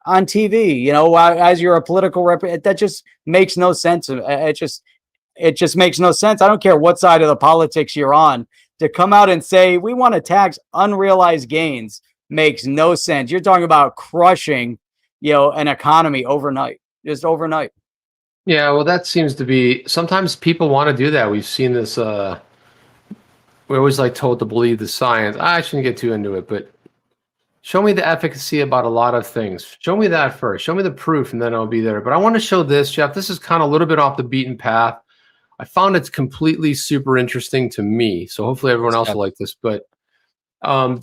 on TV, as you're a political rep. That just makes no sense. It just makes no sense. I don't care what side of the politics you're on, to come out and say we want to tax unrealized gains makes no sense. You're talking about crushing, an economy overnight, just overnight. Yeah, well, that seems to be, sometimes people want to do that. We've seen this, we're always like told to believe the science. I shouldn't get too into it, but show me the efficacy about a lot of things. Show me that first. Show me the proof, and then I'll be there. But I want to show this, Jeff. This is kind of a little bit off the beaten path. I found it's completely super interesting to me. So hopefully everyone else will like this. But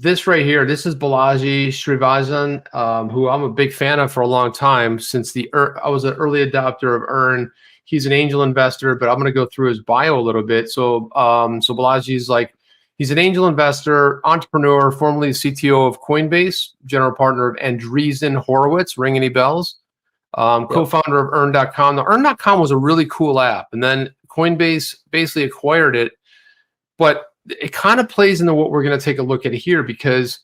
this right here, this is Balaji Srinivasan, who I'm a big fan of for a long time. Since I was an early adopter of Earn. He's an angel investor, but I'm going to go through his bio a little bit. So Balaji's like, he's an angel investor, entrepreneur, formerly CTO of Coinbase, general partner of Andreessen Horowitz. Ring any bells? Co-founder of Earn.com. Now, Earn.com was a really cool app, and then Coinbase basically acquired it. But it kind of plays into what we're going to take a look at here, because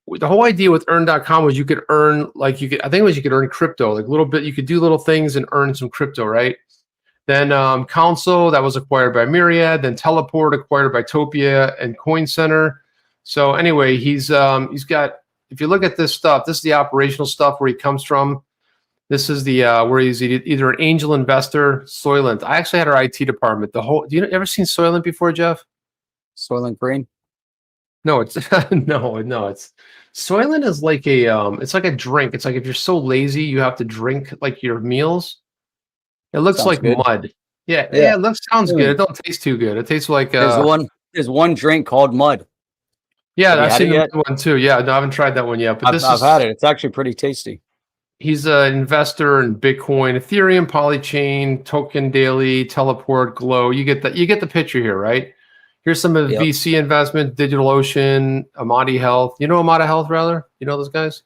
the whole idea with Earn.com was you could earn, you could earn crypto, like a little bit. You could do little things and earn some crypto, right? Then Council, that was acquired by Myriad. Then Teleport, acquired by Topia and Coin Center. So anyway, he's got, if you look at this stuff, this is the operational stuff where he comes from. This is the where he's either an angel investor, Soylent. I actually had our IT department. Do you ever seen Soylent before, Jeff? Soylent Green? No, it's no. It's Soylent is like it's like a drink. It's like if you're so lazy, you have to drink like your meals. It looks like mud. Yeah. It sounds good. It don't taste too good. It tastes like there's one drink called mud. Yeah, I've seen the one too. Yeah, no, I haven't tried that one yet. But I've had it. It's actually pretty tasty. He's an investor in Bitcoin, Ethereum, Polychain, Token Daily, Teleport, Glow. You get the picture here, right? Here's some of the VC investment: DigitalOcean, Amati Health. You know Amati Health, rather? You know those guys?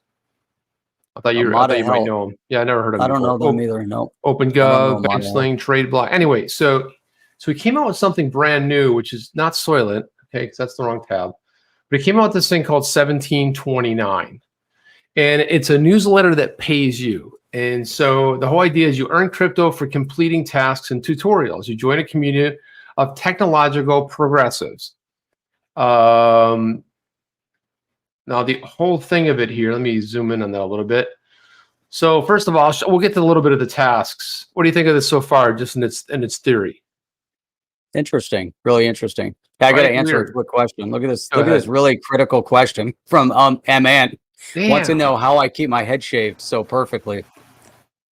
I thought you might know them. Yeah, I never heard of them. I don't know them either. No. OpenGov, BankSling, TradeBlock. Anyway, so he came out with something brand new, which is not Soylent, okay, because that's the wrong tab. But he came out with this thing called 1729. And it's a newsletter that pays you. And so the whole idea is you earn crypto for completing tasks and tutorials. You join a community of technological progressives. Now, the whole thing of it here, let me zoom in on that a little bit. So first of all, we'll get to a little bit of the tasks. What do you think of this so far, just in its theory? Interesting, really interesting. I got to answer a quick question. Look at this. Go Look ahead. at this really critical question from MN. Wants to Damn. know how I keep my head shaved so perfectly.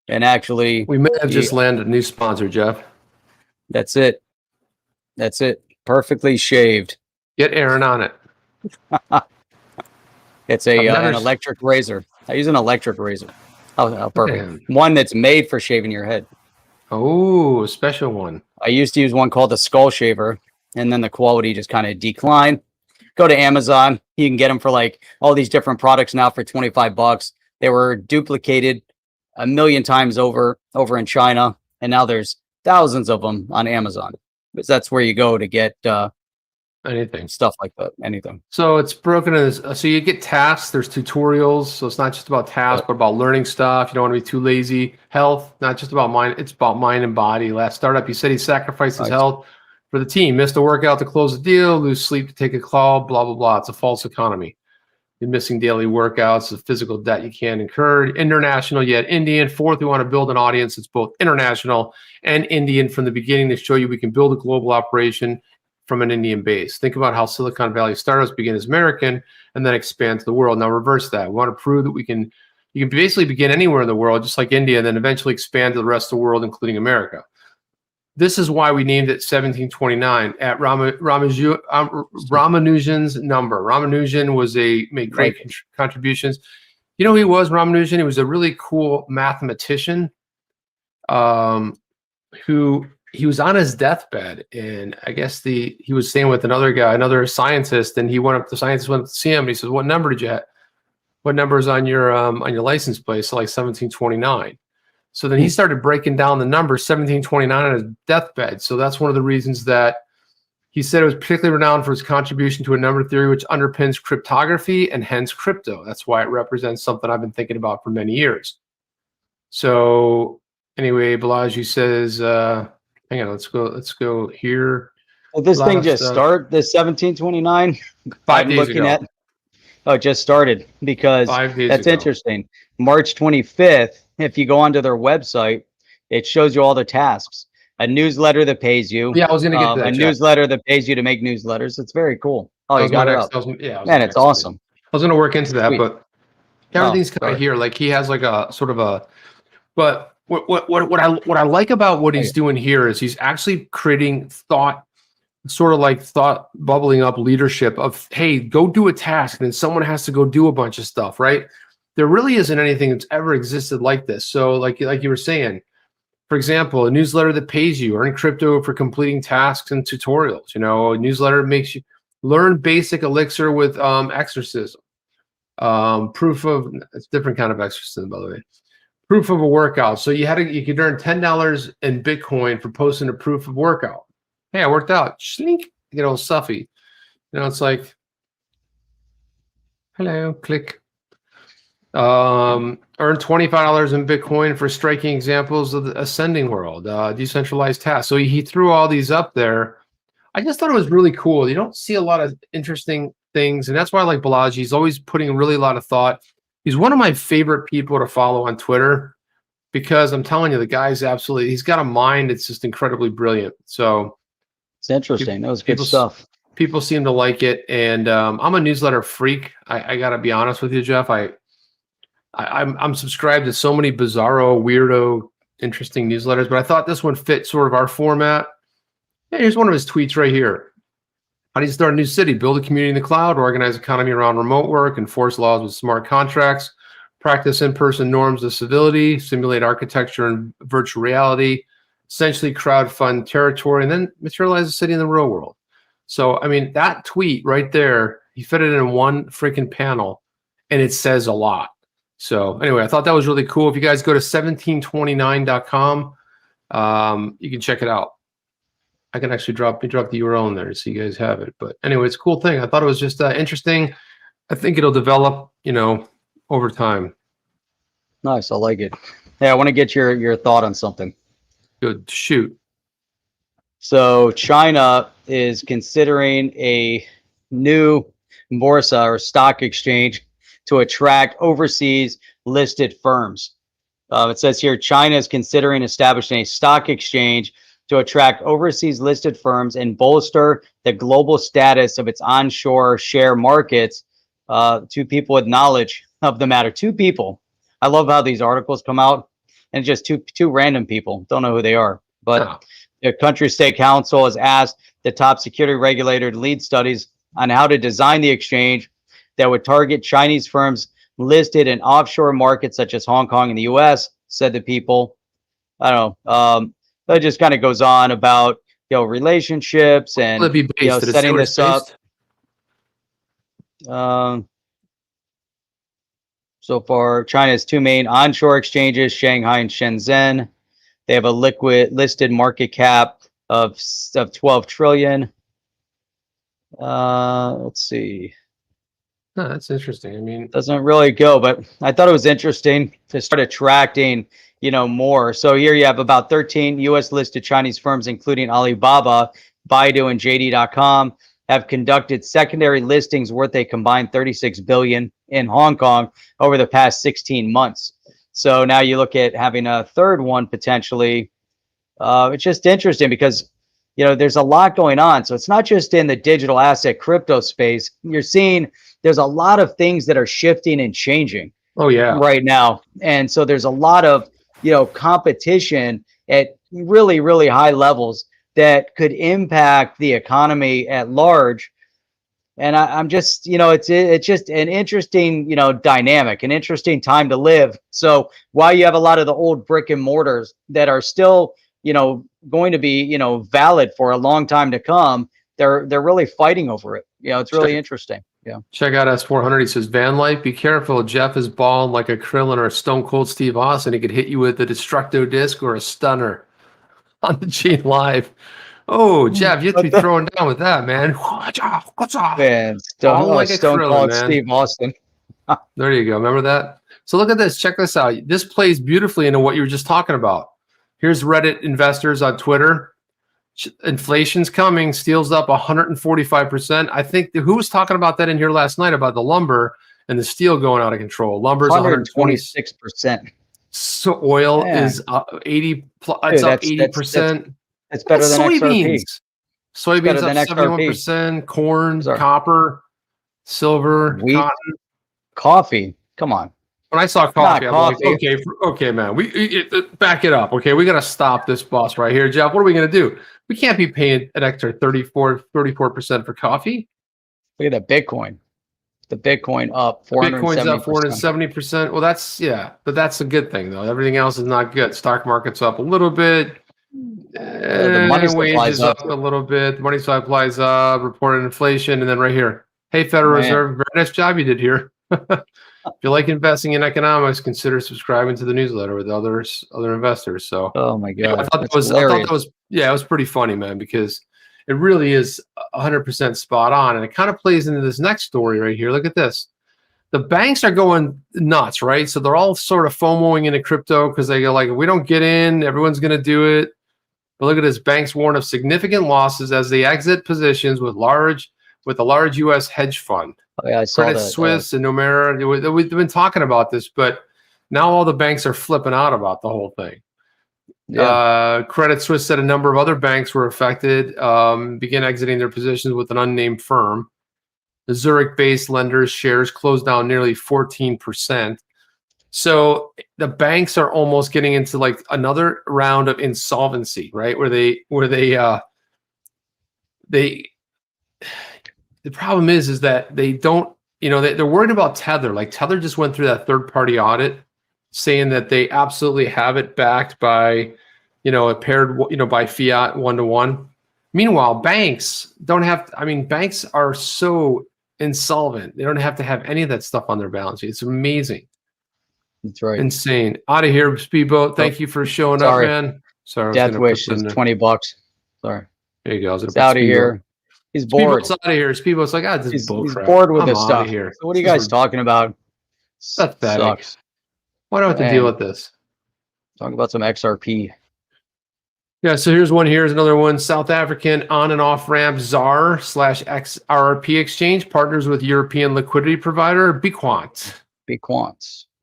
And actually, We may have just landed a new sponsor, Jeff. that's it. That's it. Perfectly shaved. Get Aaron on it. It's an electric razor. I use an electric razor. Oh, perfect. Damn. One that's made for shaving your head. Oh, a special one. I used to use one called the Skull Shaver, and then the quality just kind of declined. Go to Amazon. You can get them for like all these different products now for $25. They were duplicated a million times over in China, and now there's thousands of them on Amazon. Because that's where you go to get anything, stuff like that, anything. So it's broken in this. So you get tasks. There's tutorials. So it's not just about tasks, but about learning stuff. You don't want to be too lazy. Health, not just about mind. It's about mind and body. Last startup, he said he sacrificed his health for the team. Missed a workout to close the deal. Lose sleep to take a call. Blah blah blah. It's a false economy. You're missing daily workouts. The physical debt you can't incur. International yet Indian. Fourth, we want to build an audience that's both international and Indian from the beginning to show you we can build a global operation from an Indian base. Think about how Silicon Valley startups begin as American and then expand to the world. Now reverse that. We want to prove that you can basically begin anywhere in the world, just like India, and then eventually expand to the rest of the world, including America. This is why we named it 1729 at Ramanujan's number. Ramanujan made great contributions. You know who he was, Ramanujan? He was a really cool mathematician who he was on his deathbed, and I guess he was staying with another guy, another scientist, and the scientist went to see him, and he says, "What number did you have? What number is on your license plate?" So like 1729. So then he started breaking down the number 1729 on his deathbed. So that's one of the reasons that he said it was particularly renowned for his contribution to a number theory which underpins cryptography and hence crypto. That's why it represents something I've been thinking about for many years. So anyway, Balaji says, hang on, let's go here. Well, this thing just started, this 1729. 5 days ago. Oh, it just started because 5 days that's ago. interesting. March 25th, if you go onto their website, it shows you all the tasks. A newsletter that pays you. Yeah, I was going to get to that. A newsletter that pays you to make newsletters. It's very cool. Oh, you got it up. Man, it's awesome. I was going to work into that, Sweet. But everything's kind of here. Like he has like a sort of a, but what I like about what he's doing here is he's actually creating thought bubbling up leadership of, hey, go do a task, and then someone has to go do a bunch of stuff, right? There really isn't anything that's ever existed like this. So like you were saying, for example, a newsletter that pays you, earn crypto for completing tasks and tutorials. You know, a newsletter makes you learn basic elixir with exorcism. Proof of, it's a different kind of exorcism, by the way. Proof of a workout. So you could earn $10 in Bitcoin for posting a proof of workout. Hey, I worked out. Slink, get all stuffy. You know, it's like, hello, click. Earn $25 in Bitcoin for striking examples of the ascending world, decentralized tasks. So he threw all these up there. I just thought it was really cool. You don't see a lot of interesting things, and that's why I like Balaji. He's always putting really a lot of thought. He's one of my favorite people to follow on Twitter because I'm telling you, the guy's he's got a mind that's just incredibly brilliant. So it's interesting. That was good stuff. People seem to like it, and I'm a newsletter freak. I got to be honest with you, Jeff. I'm subscribed to so many bizarro, weirdo, interesting newsletters, but I thought this one fit sort of our format. Yeah, here's one of his tweets right here. How do you start a new city? Build a community in the cloud, organize economy around remote work, enforce laws with smart contracts, practice in-person norms of civility, simulate architecture and virtual reality, essentially crowdfund territory, and then materialize a city in the real world. So, I mean, that tweet right there, he fit it in one freaking panel, and it says a lot. So anyway, I thought that was really cool. If you guys go to 1729.com, you can check it out. I can actually drop the URL in there so you guys have it. But anyway, it's a cool thing. I thought it was just interesting. I think it'll develop, you know, over time. Nice, I like it. Yeah, I want to get your thought on something. Good. Shoot. So China is considering a new Borsa or stock exchange to attract overseas listed firms. It says here China is considering establishing a stock exchange to attract overseas listed firms and bolster the global status of its onshore share markets. Two people with knowledge of the matter. Two people. I love how these articles come out and just two random people. Don't know who they are, but. Oh. The Country State Council has asked the top security regulator to lead studies on how to design the exchange that would target Chinese firms listed in offshore markets such as Hong Kong and the U.S., said the people. I don't know. That just kind of goes on about, relationships and, Will it be based? Did it say setting where it's this up. based? So far, China has two main onshore exchanges, Shanghai and Shenzhen. They have a listed market cap of 12 trillion. Let's see. No, that's interesting. I mean, Doesn't really go, but I thought it was interesting to start attracting, more. So here you have about 13 U.S. listed Chinese firms, including Alibaba, Baidu, and JD.com, have conducted secondary listings worth a combined 36 billion in Hong Kong over the past 16 months. So now you look at having a third one potentially. It's just interesting because, there's a lot going on. So it's not just in the digital asset crypto space. You're seeing there's a lot of things that are shifting and changing right now. And so there's a lot of, competition at really, really high levels that could impact the economy at large. And I'm just, it's just an interesting, dynamic, an interesting time to live. So while you have a lot of the old brick and mortars that are still, going to be, valid for a long time to come, they're really fighting over it. It's really interesting. Yeah. Check out S400. He says, Van Life, be careful. Jeff is balling like a Krillin or a Stone Cold Steve Austin. He could hit you with a Destructo disc or a stunner on the chain live. Oh, Jeff, you have to be throwing down with that, man. What's up? Man, Stone Cold man. Steve Austin. There you go. Remember that? So look at this. Check this out. This plays beautifully into what you were just talking about. Here's Reddit investors on Twitter. Inflation's coming. Steel's up 145%. I think who was talking about that in here last night about the lumber and the steel going out of control? Lumber's 126%. So oil is up 80. It's up 80%. It's better than soybeans. XRP. Soybeans up 71%. Corn, copper, silver, wheat, cotton, coffee. Come on. When I saw coffee, I'm like, okay, man, back it up. Okay, we got to stop this bus right here, Jeff. What are we going to do? We can't be paying an extra 34% for coffee. Look at the Bitcoin. The Bitcoin up 470%. Bitcoin's up 470%. Well, but that's a good thing though. Everything else is not good. Stock market's up a little bit. The money wages up a little bit. The money supply's up. Reported inflation, and then right here. Hey, Federal Reserve, very nice job you did here. If you like investing in economics, consider subscribing to the newsletter with other investors. So, oh my god, I thought that was it was pretty funny, man, because it really is 100% spot on, and it kind of plays into this next story right here. Look at this. The banks are going nuts, right? So they're all sort of FOMOing into crypto because they go like, if we don't get in, everyone's going to do it. But look at this. Banks warn of significant losses as they exit positions with a large U.S. hedge fund. Oh, yeah, I saw Credit Suisse and Nomura. We've been talking about this, but now all the banks are flipping out about the whole thing. Yeah. Credit Suisse said a number of other banks were affected, began exiting their positions with an unnamed firm. The Zurich-based lender's shares closed down nearly 14%. So the banks are almost getting into like another round of insolvency, right? The problem is that they don't, they're worried about Tether. Like Tether just went through that third-party audit saying that they absolutely have it backed by, paired, by fiat 1-to-1. Meanwhile, banks don't have, banks are so insolvent. They don't have to have any of that stuff on their balance sheet. It's amazing. That's right. Insane. Out of here, Speedboat. Thank you for showing up, man. Sorry. Death Wish is $20. Sorry. There you go. It's out of here. He's bored. Speedboat's out of here. Speedboat's like, this he's bull crap. Bored with this stuff. Here. So what are you guys talking about? Pathetic. Sucks. Why do I have to deal with this? Talk about some XRP. Yeah, so here's one. Here's another one. South African on and off ramp ZAR/XRP exchange partners with European liquidity provider Bequant.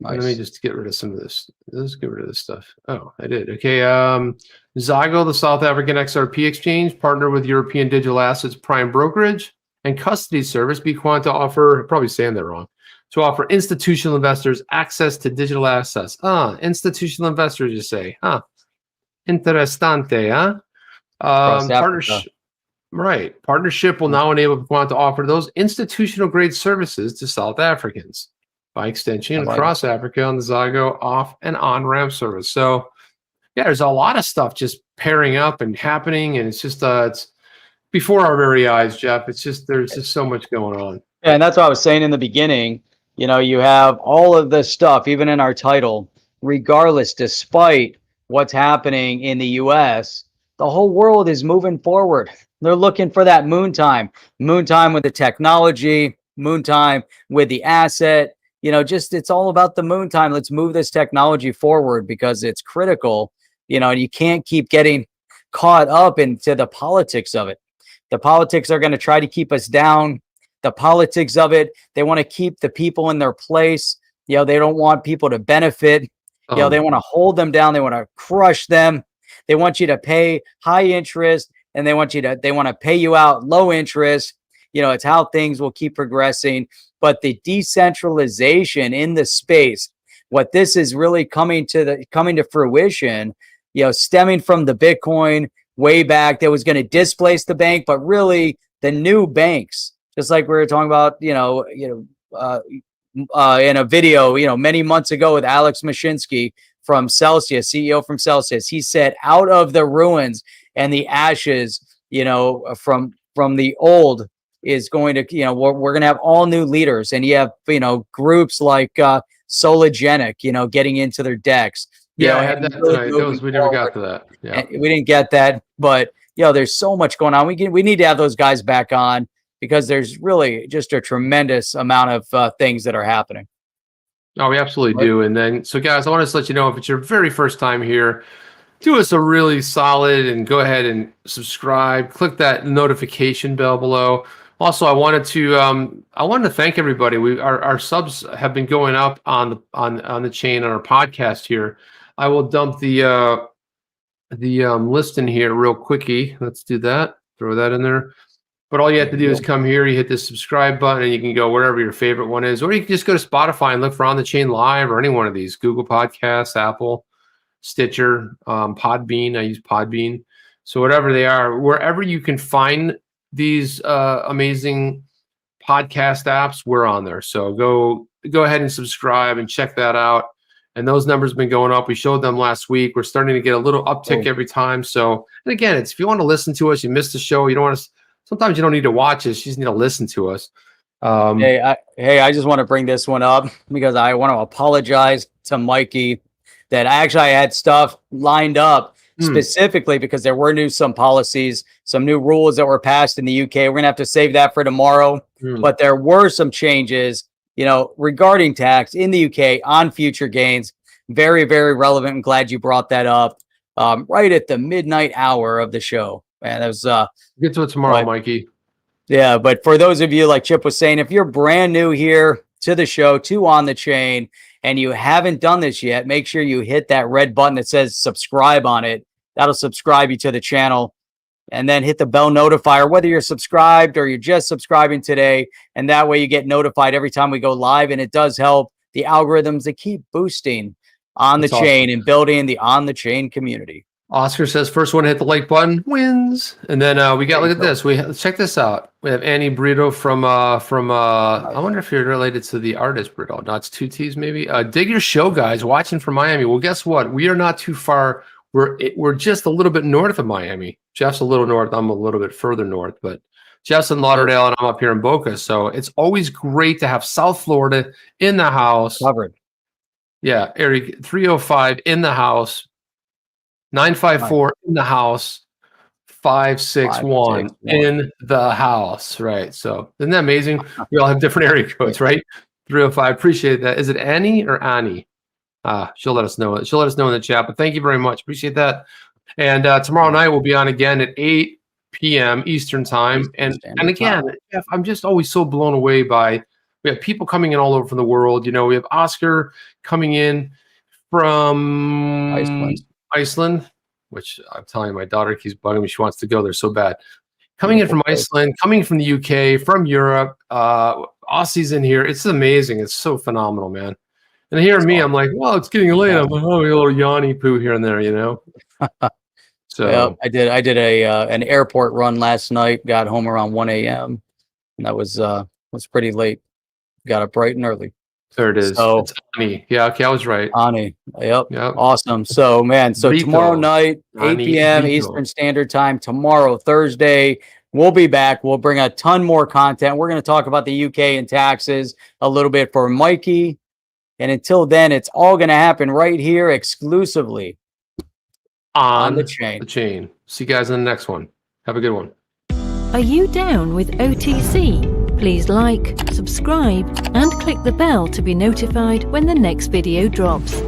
Nice. Let me just get rid of some of this. Let's get rid of this stuff. Oh, I did. Okay. Zygo, the South African XRP exchange, partner with European digital assets prime brokerage and custody service Bequant to offer, probably saying that wrong, to offer institutional investors access to digital assets. Institutional investors, you say? Interessante, huh? Partnership. Right. Partnership will now enable Bequant to offer those institutional grade services to South Africans, by extension, across Africa on the Zygo off and on ramp service. So, yeah, there's a lot of stuff just pairing up and happening, and it's just it's before our very eyes, Jeff. It's just there's just so much going on. Yeah, and that's what I was saying in the beginning. You know, you have all of this stuff, even in our title, regardless, despite what's happening in the U.S., the whole world is moving forward. They're looking for that moon time with the technology, moon time with the asset. You know, just it's all about the moon time. Let's move this technology forward because it's critical, you know, and you can't keep getting caught up into the politics of it. The politics are going to try to keep us down. The politics of it, they want to keep the people in their place. You know, they don't want people to benefit. You know, they want to hold them down. They want to crush them. They want you to pay high interest and they want to pay you out low interest. You know, it's how things will keep progressing. But the decentralization in the space, what this is really coming to fruition, you know, stemming from the Bitcoin way back that was going to displace the bank, but really the new banks, just like we were talking about, in a video, you know, many months ago with Alex Mashinsky from Celsius, CEO from Celsius. He said, out of the ruins and the ashes, you know, from the old is going to, you know, we're going to have all new leaders. And you have, you know, groups like Sologenic, you know, getting into their decks. Yeah, I had that tonight. We never got to that. Yeah, we didn't get that. But, you know, there's so much going on. We need to have those guys back on because there's really just a tremendous amount of things that are happening. Oh, we absolutely do. And then, so guys, I want to let you know if it's your very first time here, do us a really solid and go ahead and subscribe. Click that notification bell below. Also, I wanted to thank everybody. Our subs have been going up on the chain on our podcast here. I will dump the list in here real quickie. Let's do that. Throw that in there. But all you have to do is come here, you hit the subscribe button, and you can go wherever your favorite one is. Or you can just go to Spotify and look for On the Chain Live or any one of these. Google Podcasts, Apple, Stitcher, Podbean. I use Podbean. So whatever they are, wherever you can find these amazing podcast apps, we're on there. So go ahead and subscribe and check that out. And those numbers have been going up. We showed them last week. We're starting to get a little uptick every time. So, and again, it's if you want to listen to us, you missed the show, you don't want to. Sometimes you don't need to watch us; you just need to listen to us. I just want to bring this one up because I want to apologize to Mikey that I had stuff lined up specifically because there were some policies, some new rules that were passed in the UK. We're gonna have to save that for tomorrow. But there were some changes, you know, regarding tax in the UK on future gains. Very, very relevant. I'm glad you brought that up right at the midnight hour of the show. Man, that was get to it tomorrow, Mikey. Yeah, but for those of you, like Chip was saying, if you're brand new here to the show, to On the Chain, and you haven't done this yet, make sure you hit that red button that says subscribe on it. That'll subscribe you to the channel. And then hit the bell notifier, whether you're subscribed or you're just subscribing today. And that way you get notified every time we go live. And it does help the algorithms to keep boosting On the Chain and building the On the Chain community. Oscar says first one to hit the like button wins. And then we got, look at this. Check this out. We have Annie Brito from I wonder if you're related to the artist Brito. No, it's two T's maybe. Dig your show, guys, watching from Miami. Well, guess what? We are not too far. We're just a little bit north of Miami. Jeff's a little north. I'm a little bit further north, but Jeff's in Lauderdale and I'm up here in Boca. So it's always great to have South Florida in the house. Covered. Yeah, Eric 305 in the house. 954 in the house, 561 in the house. Right. So isn't that amazing? We all have different area codes, right? 305. Appreciate that. Is it Annie or Annie? She'll let us know. She'll let us know in the chat. But thank you very much. Appreciate that. And tomorrow night we'll be on again at 8 p.m. Eastern time. And again, Jeff, I'm just always so blown away by, we have people coming in all over from the world. You know, we have Oscar coming in from Iceland, which I'm telling you, my daughter keeps bugging me. She wants to go there so bad. Coming in from Iceland, coming from the UK, from Europe, Aussies in here. It's amazing. It's so phenomenal, man. And here me, I'm like, well, it's getting late. I'm like, oh, a little yawny poo here and there, you know. So I did an airport run last night. Got home around 1 a.m. and that was pretty late. Got up bright and early. There it is. So, it's Ani. Yeah, okay, I was right. Ani. Yep. Awesome. So, man, tomorrow night, 8 p.m. Eastern Standard Time, tomorrow, Thursday, we'll be back. We'll bring a ton more content. We're going to talk about the UK and taxes a little bit for Mikey. And until then, it's all going to happen right here exclusively on the chain. See you guys in the next one. Have a good one. Are you down with OTC? Please like, subscribe, and click the bell to be notified when the next video drops.